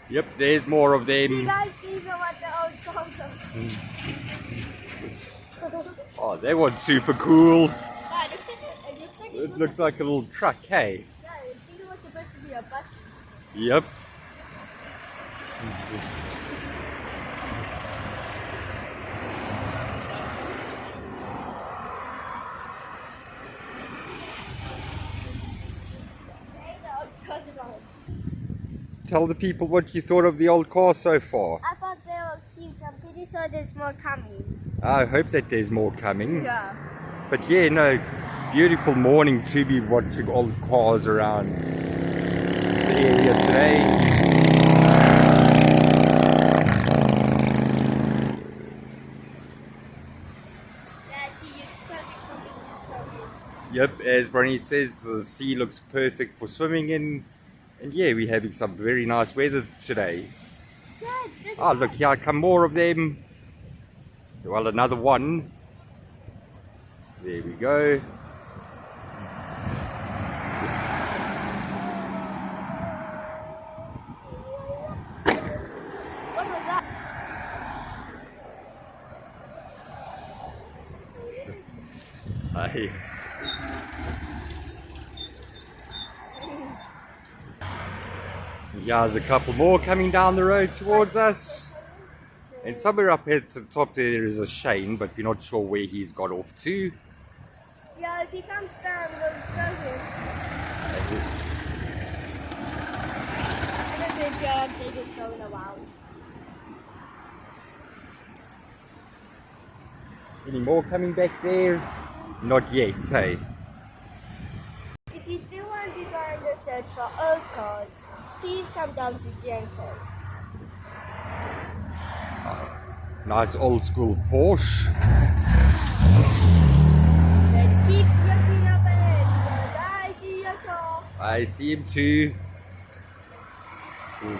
Yep, there's more of them. See guys, these are what the old cars are. Oh, that one's super cool. Yeah, it looks like It looks like a little truck, hey? Yeah, I think it was supposed to be a bus. Yep. The old cars are gone. Tell the people what you thought of the old car so far. I thought they were cute. I'm pretty sure there's more coming. I hope that there's more coming. Yeah. But yeah, no, beautiful morning to be watching old cars around the area today. Yep, as Bronnie says, the sea looks perfect for swimming in. And yeah, we're having some very nice weather today. Oh, look, here come more of them. Well, another one. There we go. What was that? Hi. Yeah, there's a couple more coming down the road towards us. And somewhere up here to the top there is a Shane, but we're not sure where he's got off to. Yeah, if he comes down, we'll show him. And then they're just going around. Any more coming back there? Not yet, hey? If you do want to go and just search for old cars, please come down to Crankhandle. Nice old school Porsche. Then keep looking up ahead because I see your car. I see him too. Ooh.